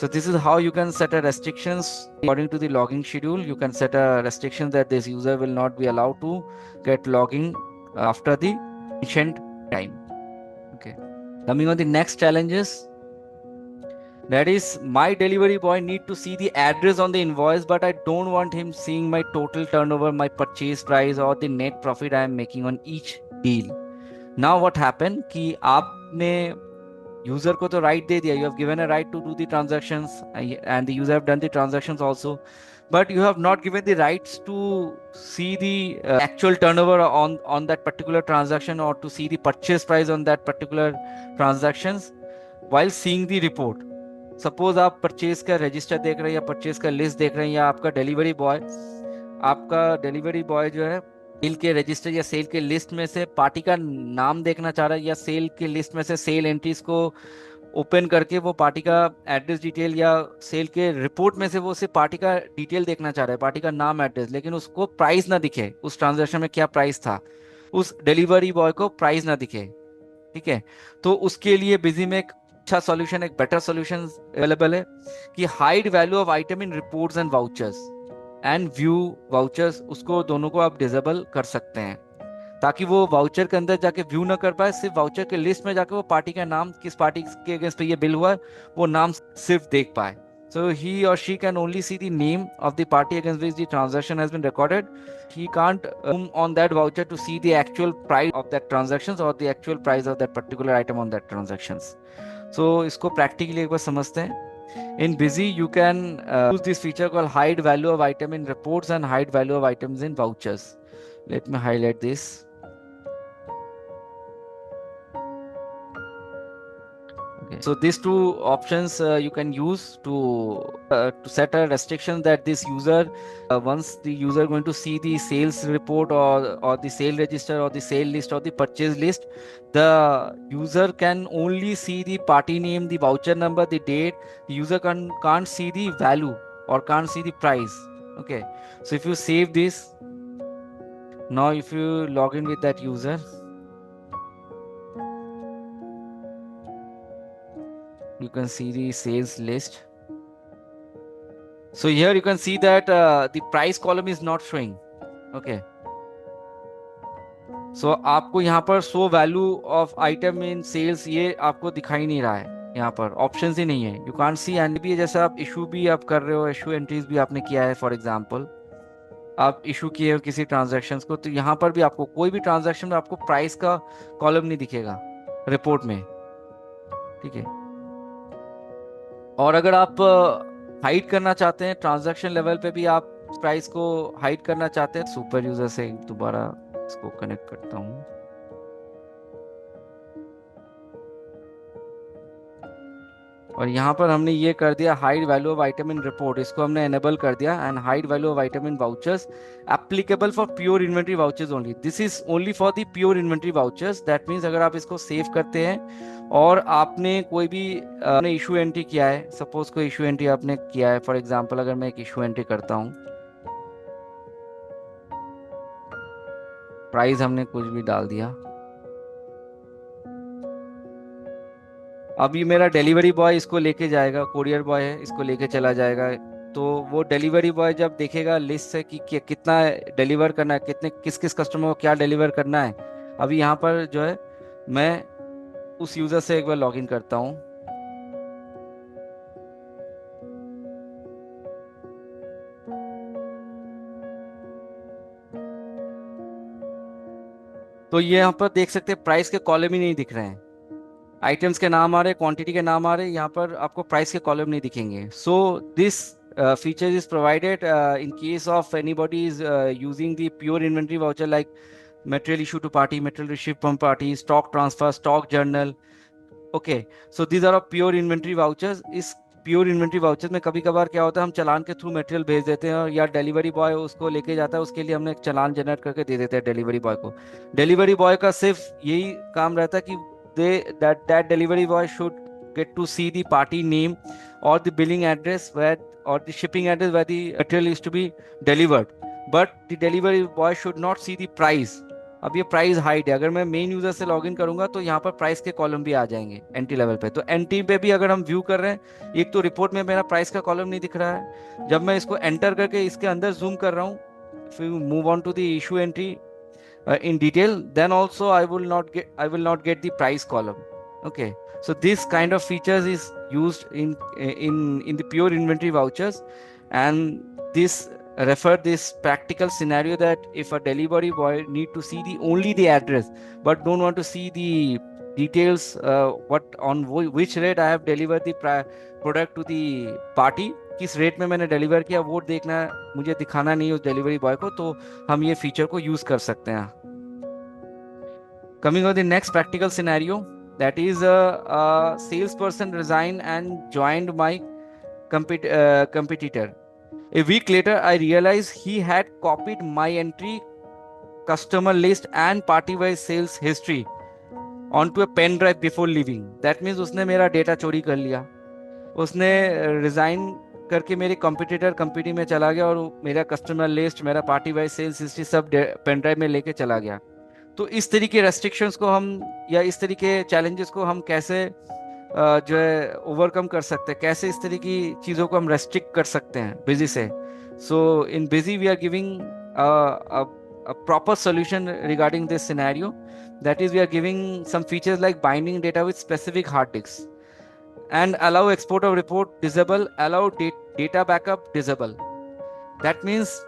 A: So this is how you can set a restrictions according to the logging schedule. You can set a restriction that this user will not be allowed to get logging after the mentioned time. Okay. Coming on the next challenges. That is, my delivery boy need to see the address on the invoice, but I don't want him seeing my total turnover, my purchase price, or the net profit I am making on each deal. Now what happened कि आपने user को तो right दे दिया, you have given a right to do the transactions, and the user have done the transactions also, but you have not given the rights to see the actual turnover on that particular transaction, or to see the purchase price on that particular transactions while seeing the report. Suppose आप purchase का register देख रहे हैं, या purchase का list देख रहे हैं, या आपका डिलीवरी बॉय जो है सेल के रजिस्टर या सेल के लिस्ट में से पार्टी का नाम देखना चाह रहा है, या सेल के लिस्ट में से सेल एंट्रीज को ओपन करके वो पार्टी का एड्रेस डिटेल, या सेल के रिपोर्ट में से वो सिर्फ पार्टी का डिटेल देखना चाह रहा है, पार्टी का नाम एड्रेस, लेकिन उसको प्राइस ना दिखे, उस ट्रांजेक्शन में क्या प्राइस था, उस डिलीवरी बॉय को प्राइस ना दिखे। ठीक है। तो उसके लिए बिजी में एक अच्छा सॉल्यूशन, एक बेटर सॉल्यूशन अवेलेबल है कि hide value of item in reports and vouchers and view vouchers, उसको दोनों को आप डिसेबल कर सकते हैं, ताकि वो वाउचर के अंदर जाके व्यू ना कर पाए, सिर्फ वाउचर के लिस्ट में जाके वो पार्टी का नाम, किस पार्टी के अगेंस्ट पे ये बिल हुआ है, वो नाम सिर्फ देख पाए। So he or she can only see the name of the party against which the transaction has been recorded. He can't on that voucher to see the actual price of that transactions or the actual price of that particular item on that transactions. So इसको practically एक बार समझते हैं। In Busy, you can use this feature called hide value of item in reports and hide value of items in vouchers. Let me highlight this. So these two options you can use to set a restriction that this user, once the user going to see the sales report or the sale register or the sale list or the purchase list, the user can only see the party name, the voucher number, the date. The user can't see the value or can't see the price. Okay. So if you save this, now if you log in with that user, you can see the sales list. So here you can see that the price column is not showing. Okay. सो आपको यहाँ पर show value of item in sales ये आपको दिखाई नहीं रहा है, यहाँ पर ऑप्शंस ही नहीं है, यू कांट सी। एंड भी जैसे आप इशू भी आप कर रहे हो, इशू एंट्रीज भी आपने किया है, फॉर एग्जांपल आप इशू किए हो किसी ट्रांजैक्शंस को, तो यहाँ पर भी आपको कोई भी ट्रांजैक्शन में आपको प्राइस का कॉलम नहीं दिखेगा रिपोर्ट में, ठीक है। और अगर आप हाइड करना चाहते हैं ट्रांजैक्शन लेवल पे भी, आप प्राइस को हाइड करना चाहते हैं, सुपर यूजर से दोबारा इसको कनेक्ट करता हूँ। और यहाँ पर हमने ये कर दिया hide value of item in report, इसको हमने एनेबल कर दिया। And hide value of item in vouchers applicable for pure inventory vouchers only, this is only for the pure inventory vouchers. That means अगर आप इसको सेव करते हैं और आपने कोई भी इशू एंट्री किया है, सपोज कोई इशू एंट्री आपने किया है, फॉर एग्जाम्पल अगर मैं एक इशू एंट्री करता हूँ, प्राइस हमने कुछ भी डाल दिया, अब ये मेरा डिलीवरी बॉय इसको लेके जाएगा, कोरियर बॉय है, इसको लेके चला जाएगा। तो वो डिलीवरी बॉय जब देखेगा लिस्ट से कि कितना डिलीवर करना है, कितने किस किस कस्टमर को क्या डिलीवर करना है। अभी यहाँ पर जो है मैं उस यूजर से एक बार लॉगिन करता हूँ। तो ये यहाँ पर देख सकते हैं प्राइस के कॉलम ही नहीं दिख रहे हैं, आइटम्स के नाम आ रहे, क्वांटिटी के नाम आ रहे, यहाँ पर आपको प्राइस के कॉलम नहीं दिखेंगे। So this feature is provided in case of anybody is using the pure inventory voucher like material issue to party, material received from party, stock transfer, stock journal. Okay, so these are pure inventory vouchers. इस pure inventory vouchers में कभी कभार क्या होता है, हम चालान के through material भेज देते हैं, या डिलीवरी बॉय उसको लेके जाता है, उसके लिए हमने एक चालान जनरेट करके दे देते हैं डिलीवरी बॉय को। डिलीवरी बॉय का सिर्फ यही काम रहता है कि that delivery boy should get to see the party name or the billing address where or the shipping address where the material is to be delivered, but the delivery boy should not see the price. अब ये price hide है, अगर मैं main user से login करूंगा तो यहाँ पर प्राइस के कॉलम भी आ जाएंगे एंटी लेवल पे। तो एंटी पे भी अगर हम व्यू कर रहे हैं, एक तो रिपोर्ट में मेरा प्राइस का कॉलम नहीं दिख रहा है, जब मैं इसको एंटर करके इसके अंदर जूम कर रहा हूँ, फिर move on to the issue entry in detail, then also I will not get the price column. Okay, so this kind of features is used in the pure inventory vouchers, and this refer this practical scenario that if a delivery boy need to see the only the address but don't want to see the details, what on which rate I have delivered the product to the party, किस rate में मैंने deliver किया, वो देखना मुझे दिखाना नहीं उस डिलीवरी बॉय को, तो हम ये फीचर को यूज कर सकते हैं। Coming on the next practical scenario, that is a sales person resign and joined my competitor. A week later I realized he had copied my entry, customer list and party wise sales history onto a pen drive before leaving. That means उसने मेरा data चोरी कर लिया, उसने resign करके मेरे competitor company में चला गया और मेरा कस्टमर लिस्ट, मेरा पार्टी वाइज सेल्स हिस्ट्री सब पेन ड्राइव में लेके चला गया। तो इस तरीके रेस्ट्रिक्शंस को हम, या इस तरीके चैलेंजेस को हम कैसे जो है ओवरकम कर सकते हैं, कैसे इस तरह की चीज़ों को हम रेस्ट्रिक्ट कर सकते हैं बिजी से। So in Busy we are giving a proper solution regarding this scenario, that is we are giving some features like binding data with specific hard disks, and allow export of report disable, allow data backup disable. That means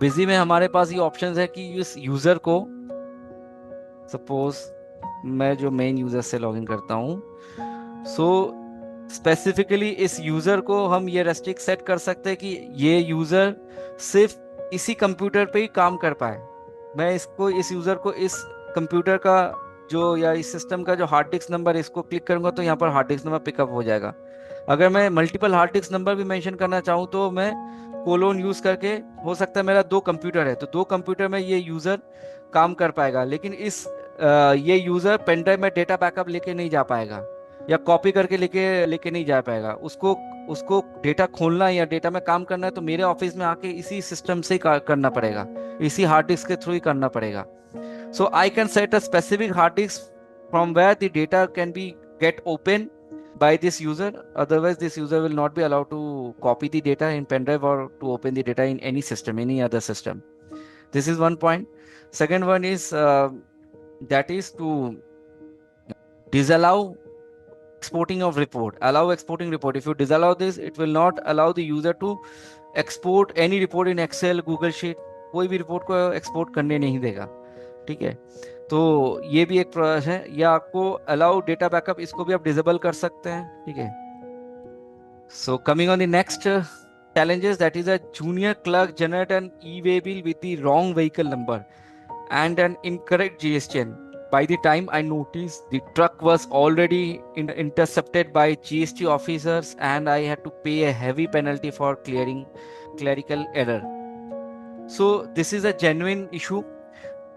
A: busy में हमारे पास ये options है कि इस user को, suppose मैं जो main user से लॉगिन करता हूँ, सो स्पेसिफिकली इस यूजर को हम ये रेस्ट्रिक्ट सेट कर सकते हैं कि ये यूजर सिर्फ इसी कंप्यूटर पे ही काम कर पाए। मैं इसको, इस यूजर को इस कंप्यूटर का जो, या इस सिस्टम का जो हार्ड डिस्क नंबर, इसको क्लिक करूंगा तो यहाँ पर हार्ड डिस्क नंबर पिकअप हो जाएगा। अगर मैं मल्टीपल हार्ड डिस्क नंबर भी मेंशन करना चाहूँ तो मैं कोलोन यूज करके, हो सकता है मेरा 2 कंप्यूटर है तो 2 कंप्यूटर में ये यूजर काम कर पाएगा, लेकिन ये यूजर पेन ड्राइव में डेटा बैकअप लेके नहीं जा पाएगा, या कॉपी करके लेके नहीं जा पाएगा। उसको डेटा खोलना या डेटा में काम करना है तो मेरे ऑफिस में आके इसी सिस्टम से करना पड़ेगा, इसी हार्ड डिस्क के थ्रू ही करना पड़ेगा। So I can set a specific hard disk from where the data can be get open by this user, otherwise this user will not be allowed to copy the data in pen drive or to open the data in any system, any other system. This is one point. Second one is that is to disallow exporting of report. Allow exporting report. If you disallow this, it will not allow the user to export any report in Excel, Google Sheet. कोई भी report को export करने नहीं देगा, ठीक है। तो ये भी एक प्रोसेस है। या आपको अलाउ डेटा बैकअप, इसको भी आप डिसेबल कर सकते हैं, ठीक है। So coming on the next challenges, that is a junior clerk generate an e-way bill with the wrong vehicle number and an incorrect GSTN. By the time I noticed, the truck was already intercepted by GST officers and I had to pay a heavy penalty for clearing clerical error. So this is a genuine issue.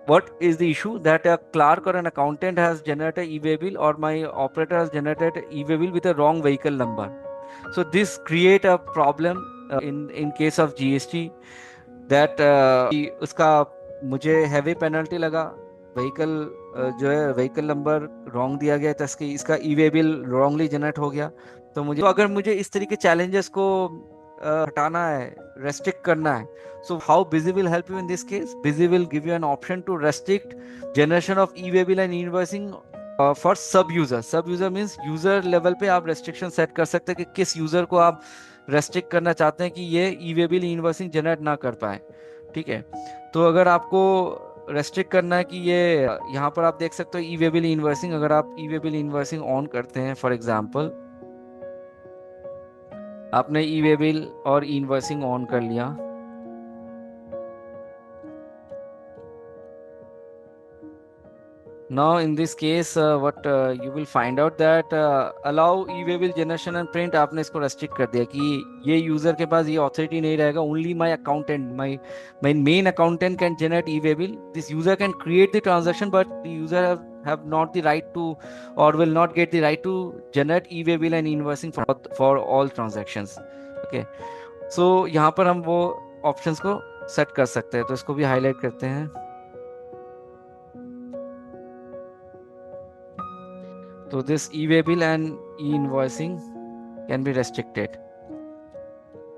A: What is the issue? That a clerk or an accountant has generated e-way bill, or my operator has generated e-way bill with a wrong vehicle number. So this create a problem in case of GST, that उसका मुझे heavy penalty लगा, vehicle जो है vehicle number wrong दिया गया था, इसका e-way bill wrongly generate हो गया। तो मुझे, तो अगर मुझे इस तरीके चैलेंजेस को हटाना है, रेस्ट्रिक्ट करना है, so how Busy will help you in this case? Busy will give you an option to restrict generation of e-way bill and invoicing for sub user. Sub user means user level पे आप restriction set कर सकते हैं कि किस user को आप restrict करना चाहते हैं कि ये ई-वे बिल इनवॉइसिंग जनरेट ना कर पाए, ठीक है। तो अगर आपको रेस्ट्रिक्ट करना है कि ये, यहाँ पर आप देख सकते हो ई-वे बिल इनवॉइसिंग। अगर आप ई-वे बिल इनवॉइसिंग ऑन करते हैं, फॉर एग्जांपल आपने ई-वे बिल और इनवॉइसिंग ऑन कर लिया, now in this case what you will find out that allow e-way bill generation and print, आपने इसको restrict कर दिया कि ये यूजर के पास ये authority नहीं रहेगा, only my accountant, my main accountant can generate e-way bill. This user can create the transaction but the user have not the right to, or will not get the right to generate e-way bill and invoicing for all transactions, okay. So यहाँ पर हम वो options को set कर सकते हैं, तो इसको भी highlight करते हैं। So this e-way bill and e-invoicing can be restricted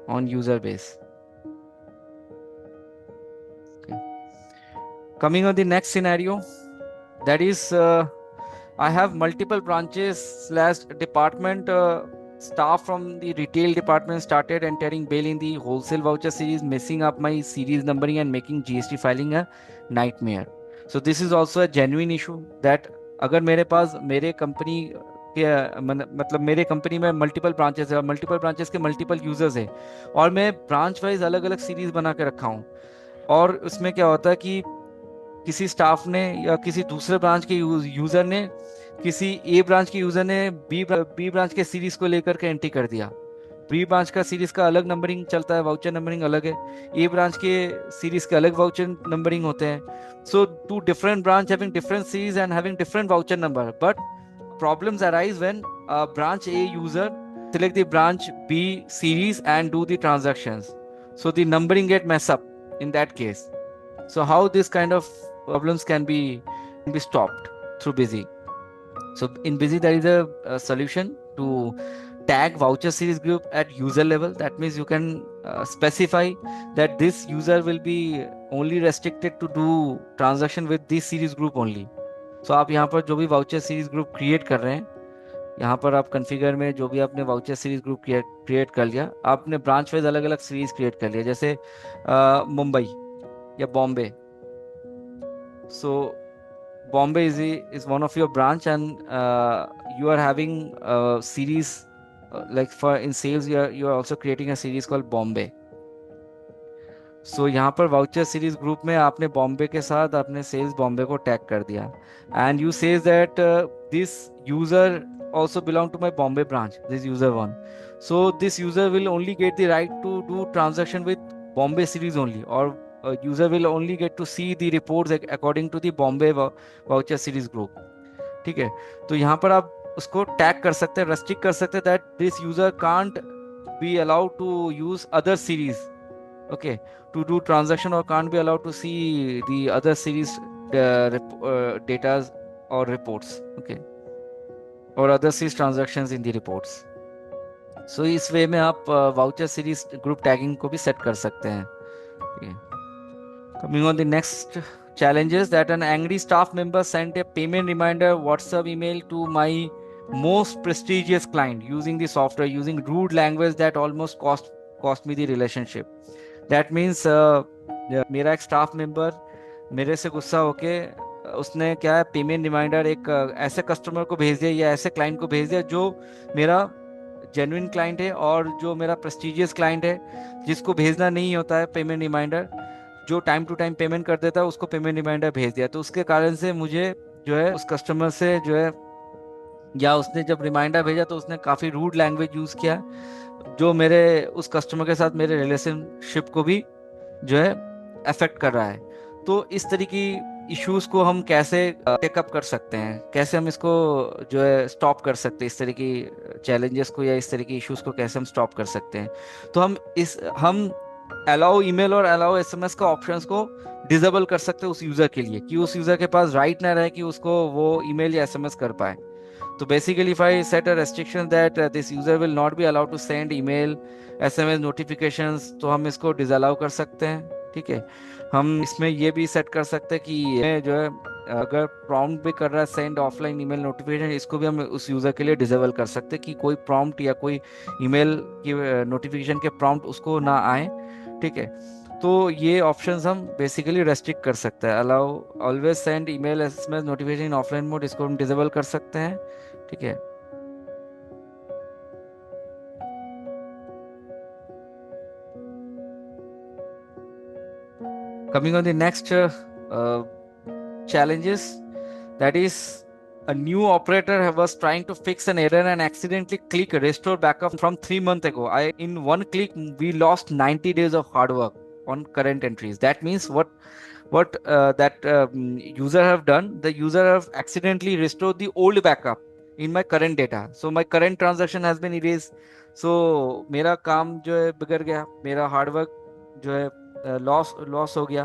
A: on user base. Okay. Coming on the next scenario, that is I have multiple branches / department staff from the retail department started entering bill in the wholesale voucher series, messing up my series numbering and making GST filing a nightmare. So this is also a genuine issue that अगर मेरे पास मेरे company के मतलब मेरे company में multiple branches है और multiple branches के मल्टीपल यूजर्स है और मैं ब्रांच वाइज अलग अलग सीरीज बना के रखा हूँ, और उसमें क्या होता है कि किसी स्टाफ ने या किसी दूसरे ब्रांच के यूजर ने, किसी ए ब्रांच के यूजर ने बी ब्रांच के सीरीज को लेकर के एंट्री कर दिया। बी ब्रांच का सीरीज का अलग नंबरिंग चलता है, वाउचर नंबरिंग अलग है, ए ब्रांच के सीरीज के अलग वाउचर नंबरिंग होते हैं। So two different branch having different series and having different voucher number, but problems arise when branch A user select the branch B series and do the transactions, so the numbering get mess up in that case. So how this kind of problems can be stopped through Busy? So in Busy there is a solution to tag voucher series group at user level. That means you can specify that this user will be only restricted to do transaction with this series group only. So आप यहाँ पर जो भी voucher series group create कर रहे हैं, यहाँ पर आप कॉन्फ़िगर में जो भी आपने वाउचर सीरीज ग्रुप क्रिएट कर लिया, आपने ब्रांच वाइज अलग अलग सीरीज क्रिएट कर लिया, जैसे मुंबई या बॉम्बे। सो Bombay is one of your branch and you are having a series like for in sales you are also creating a series called Bombay. सो यहाँ पर वाउचर सीरीज ग्रुप में आपने बॉम्बे के साथ आपने सेल्स बॉम्बे को टैग कर दिया, and you says that this user also belong to my Bombay branch, this user one. So this user will only get the right to do transaction with Bombay series only, or user will only get to see the reports according to the Bombay voucher series group. ठीक है, तो यहाँ पर आप उसको tag कर सकते हैं, रेस्ट्रिक्ट कर सकते हैं that this user can't be allowed to use other series, okay, to do transaction, or can't be allowed to see the other series data or reports, okay, or other series transactions in the reports. So इस वे में आप voucher series group tagging को भी set कर सकते हैं, ठीक है। Coming on the next challenges, that an angry staff member sent a payment reminder WhatsApp email to my most prestigious client using the software, using rude language that almost cost me the relationship. That means मेरा एक staff member मेरे से गुस्सा होके उसने क्या है, payment reminder एक ऐसे कस्टमर को भेज दिया या ऐसे क्लाइंट को भेज दिया जो मेरा जेन्युइन क्लाइंट है और जो मेरा प्रेस्टिजियस क्लाइंट है, जिसको भेजना नहीं होता है पेमेंट रिमाइंडर, जो टाइम टू टाइम पेमेंट कर देता है उसको पेमेंट रिमाइंडर भेज दिया। तो उसके कारण से मुझे जो है उस कस्टमर से जो है, या उसने जब रिमाइंडर भेजा तो उसने काफ़ी रूड लैंग्वेज यूज़ किया, जो मेरे उस कस्टमर के साथ मेरे रिलेशनशिप को भी जो है अफेक्ट कर रहा है। तो इस तरह की इश्यूज को हम कैसे टेकअप कर सकते हैं, कैसे हम इसको जो है स्टॉप कर सकते हैं, इस तरह की चैलेंजेस को या इस तरह की इश्यूज को कैसे हम स्टॉप कर सकते हैं। तो हम अलाउ ईमेल और अलाउ एसएमएस का ऑप्शंस को डिसेबल कर सकते हैं उस यूजर के लिए, कि उस यूजर के पास राइट ना रहे कि उसको वो ईमेल या एसएमएस कर पाए। तो basically if I set a restriction that this user will not be allowed to send email, SMS notifications, तो हम इसको डिसअलाउ कर सकते हैं। ठीक है, हम इसमें ये भी सेट कर सकते हैं कि ये जो है अगर प्रॉम्प्ट भी कर रहा है सेंड ऑफलाइन ईमेल नोटिफिकेशन, इसको भी हम उस यूज़र के लिए डिसेबल कर सकते हैं कि कोई प्रॉम्प्ट या कोई ईमेल की नोटिफिकेशन के प्रॉम्प्ट उसको ना आए। ठीक है, तो ये ऑप्शंस हम बेसिकली रेस्ट्रिक्ट कर सकते हैं। Allow always send email SMS notification in offline mode, इसको हम डिसेबल कर सकते हैं। ठीक है, coming on the next challenges, that is a new operator was trying to fix an error and accidentally click restore backup from 3 months ago. In one click we lost 90 days of hard work on current entries. That means what that user have done, the user have accidentally restored the old backup in my current data, so my current transaction has been erased. So मेरा काम जो है बिगड़ गया, मेरा hard work जो है loss हो गया।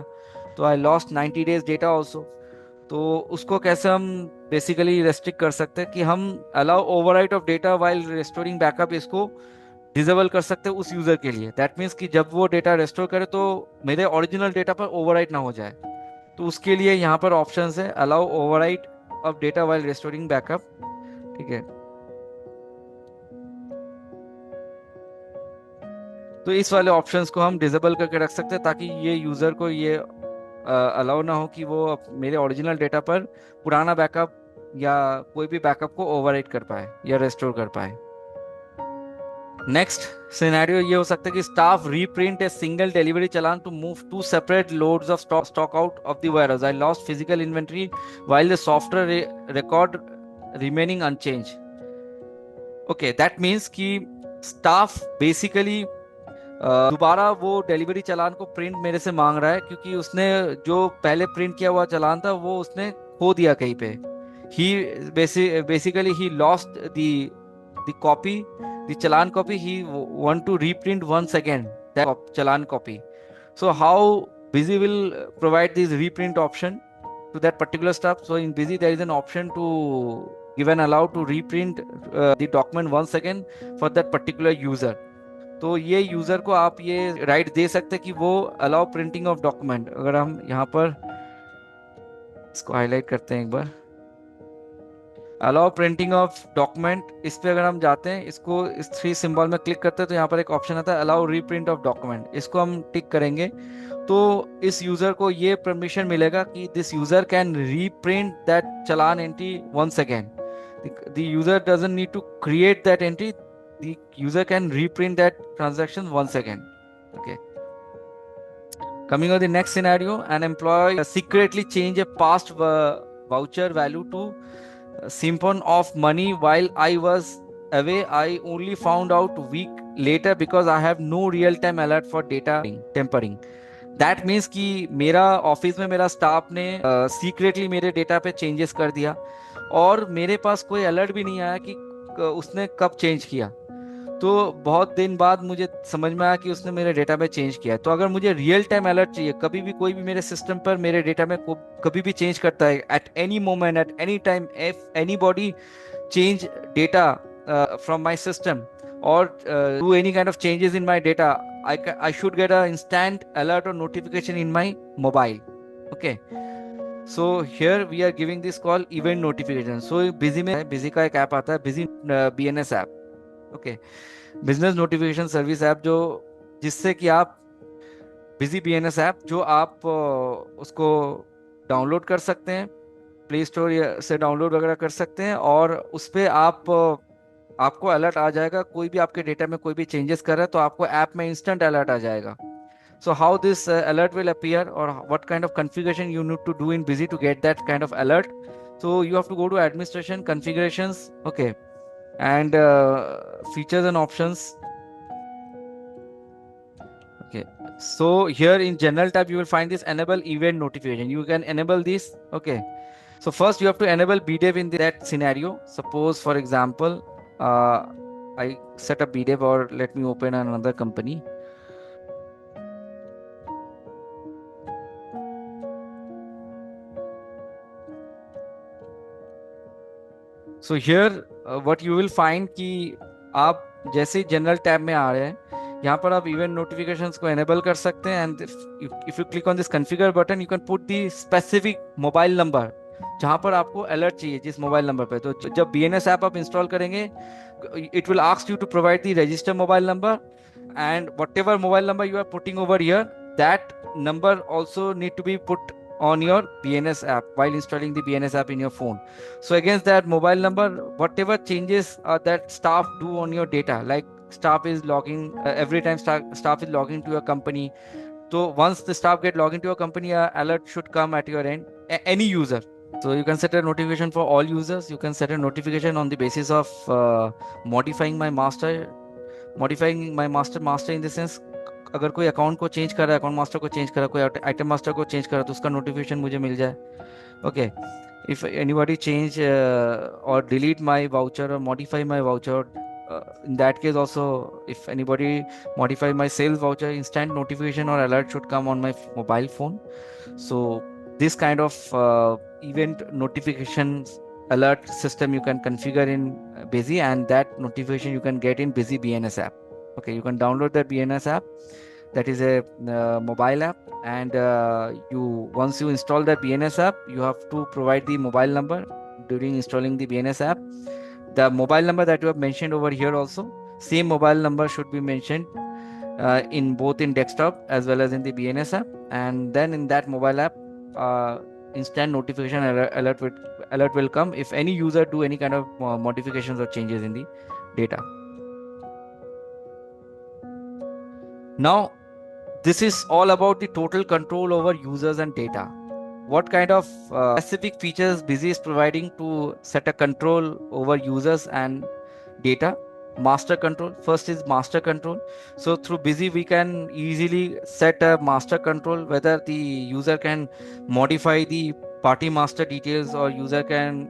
A: तो I lost 90 days data also. तो उसको कैसे हम बेसिकली रेस्ट्रिक्ट कर सकते हैं कि हम allow overwrite of data while restoring backup, इसको डिसेबल कर सकते हैं उस यूजर के लिए। दैट मीन्स कि जब वो डेटा रेस्टोर करे तो मेरे ओरिजिनल डेटा पर ओवरराइट ना हो जाए। तो उसके लिए यहाँ पर ऑप्शन है allow overwrite of data while restoring backup. ठीक है, तो इस वाले ऑप्शंस को हम डिसेबल करके रख सकते हैं ताकि ये यूजर को ये अलाउ ना हो कि वो मेरे ओरिजिनल डेटा पर पुराना बैकअप या कोई भी बैकअप को ओवरराइट कर पाए या रेस्टोर कर पाए। नेक्स्ट सिनेरियो ये हो सकता है कि staff reprint a single delivery challan to move to separate loads of stock out of the warehouse. I lost physical inventory while the software record remaining unchange. Okay, that means कि staff basically दोबारा वो delivery चालान को print मेरे से मांग रहा है, क्योंकि उसने जो पहले प्रिंट किया हुआ चालान था वो उसने खो दिया कहीं पे। He basically he lost the copy, the challan copy. He want to reprint once again that challan copy. So how Busy will provide this reprint option to that particular stuff. So in Busy there is an option to give an allow to reprint the document once again for that particular user. तो ये user को आप ये right they सकते हैं कि वो allow printing of document. अगर हम यहाँ पर इसको हाईलाइट करते हैं एक बार, अलाउ प्रिंटिंग ऑफ डॉक्यूमेंट, इस पे अगर हम जाते हैं, इसको इस थ्री सिंबल में क्लिक करते हैं तो यहाँ पर एक ऑप्शन आता है अलाउ रीप्रिंट ऑफ डॉक्यूमेंट। इसको हम टिक करेंगे तो इस यूजर को ये परमिशन मिलेगा कि this user can reprint that challan entry once again. The user doesn't need to create that entry, the user can reprint that transaction once again. Okay, coming on the next scenario, an employee secretly change a past voucher value to siphon off money while I was away. I only found out week later because I have no real time alert for data tampering. That means कि मेरा office में मेरा staff ने secretly मेरे data पे changes कर दिया और मेरे पास कोई अलर्ट भी नहीं आया कि उसने कब चेंज किया। तो बहुत दिन बाद मुझे समझ में आया कि उसने मेरे डेटा में चेंज किया है। तो अगर मुझे रियल टाइम अलर्ट चाहिए, कभी भी कोई भी मेरे सिस्टम पर मेरे डेटा में कभी भी चेंज करता है, at any moment at any time, if anybody change data from my system, or do any kind of changes in my data, I should get an instant alert or notification in my mobile. Okay. So here we are giving this call event notification. So busy में busy का एक app आता है, busy BNS app. Okay. Business notification service app, जो जिससे कि आप busy BNS app जो आप उसको डाउनलोड कर सकते हैं, प्ले स्टोर से डाउनलोड वगैरह कर सकते हैं, और उस पे आपको अलर्ट आ जाएगा, कोई भी आपके डेटा में कोई भी चेंजेस कर रहा है तो आपको ऐप में इंस्टेंट अलर्ट आ जाएगा. So how this alert will appear, or what kind of configuration you need to do in busy to get that kind of alert? So you have to go to administration, configurations, okay, and features and options. Okay, so here in general tab you will find this enable event notification. You can enable this. Okay, so first you have to enable BDEV in that scenario. Suppose for example I set up BDEV, or let me open another company. So here what you will find कि आप जैसे ही general tab में आ रहे हैं, यहाँ पर आप event notifications को एनेबल कर सकते हैं. And if you click on this configure button, you can put the specific mobile number जहाँ पर आपको अलर्ट चाहिए, जिस मोबाइल नंबर पे. तो जब बीएनएस ऐप आप इंस्टॉल करेंगे, it will ask you to provide the register mobile number, and whatever mobile number you are putting over here, that number also need to be put on your BNS app while installing the BNS app in your phone. So against that mobile number, whatever changes that staff do on your data, like staff is logging every time staff is logging to your company. So once the staff get logged into your company, alert should come at your end, any user. So you can set a notification for all users. You can set a notification on the basis of modifying my master. Modifying my master in the sense, अगर कोई account को change कर रहा है, account master को change कर रहा है, कोई आइटम मास्टर को चेंज कर रहा है, तो उसका नोटिफिकेशन मुझे मिल जाए. ओके, इफ एनीबॉडी चेंज और डिलीट माय वाउचर और modify my voucher, in that case also, if anybody modify my sales voucher, instant notification or alert should come on my mobile phone. So this kind of event notification alert system you can configure in Busy, and that notification you can get in Busy BNS app. Okay, you can download the BNS app. That is a mobile app, and once you install the BNS app, you have to provide the mobile number during installing the BNS app. The mobile number that you have mentioned over here also, same mobile number should be mentioned in both in desktop as well as in the BNS app, and then in that mobile app, instant notification alert will come if any user do any kind of modifications or changes in the data. Now, this is all about the total control over users and data. What kind of specific features Busy is providing to set a control over users and data? Master control. First is master control. So through Busy, we can easily set a master control, whether the user can modify the party master details, or user can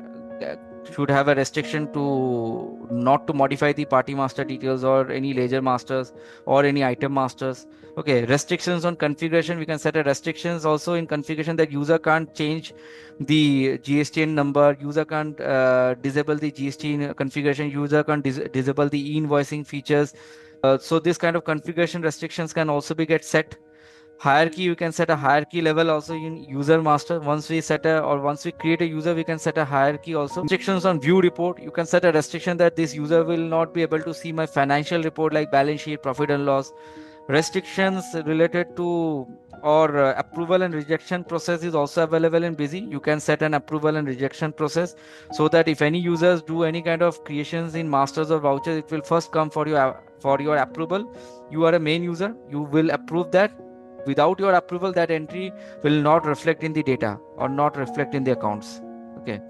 A: should have a restriction to not to modify the party master details or any ledger masters or any item masters. Okay, restrictions on configuration, we can set a restrictions also in configuration that user can't change the GSTN number, user can't disable the GST configuration, user can't disable the e-invoicing features. So this kind of configuration restrictions can also be get set. Hierarchy, you can set a hierarchy level also in user master. Once we create a user, we can set a hierarchy also. Restrictions on view report, you can set a restriction that this user will not be able to see my financial report like balance sheet, profit and loss. Restrictions related to or approval and rejection process is also available in Busy. You can set an approval and rejection process, so that if any users do any kind of creations in masters or vouchers, it will first come for your approval. You are a main user, you will approve that. Without your approval, that entry will not reflect in the data or not reflect in the accounts. Okay.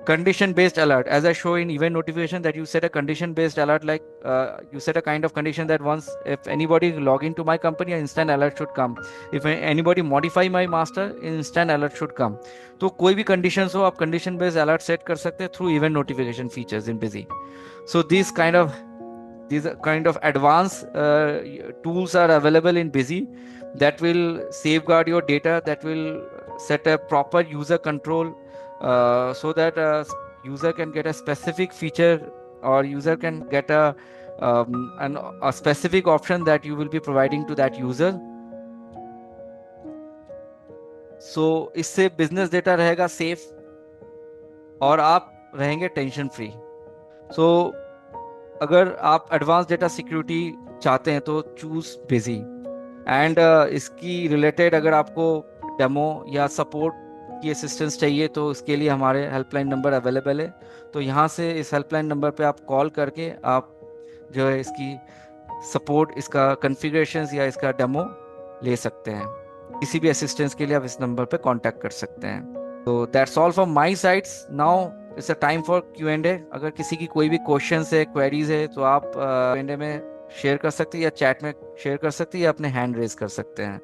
A: Condition based alert, as I show in event notification, that you set a condition based alert, like you set a kind of condition that once if anybody log into my company, an instant alert should come. If anybody modify my master, instant alert should come. तो कोई भी conditions हो, आप condition based alert set कर सकते हैं through event notification features in Busy. So these kind of advanced tools are available in Busy that will safeguard your data, that will set a proper user control, so that user can get a specific feature, or user can get a and a specific option that you will be providing to that user. So इससे business data रहेगा safe और आप रहेंगे tension free. सो अगर आप advance data security चाहते हैं तो चूज बिजी. एंड इसकी रिलेटेड अगर आपको डेमो या सपोर्ट की असिस्टेंस चाहिए तो इसके लिए हमारे हेल्पलाइन नंबर अवेलेबल है. तो यहाँ से इस हेल्पलाइन नंबर पे आप कॉल करके आप जो है इसकी सपोर्ट, इसका कॉन्फ़िगरेशन या इसका डेमो ले सकते हैं. किसी भी असिस्टेंस के लिए आप इस नंबर पे कांटेक्ट कर सकते हैं. तो that's all from my sides. Now it's a time for Q&A. अगर किसी की कोई भी क्वेश्चंस है, क्वेरीज है तो आप Q&A में शेयर कर सकते हैं या चैट में शेयर कर सकते हैं या अपने हैंड रेज कर सकते हैं.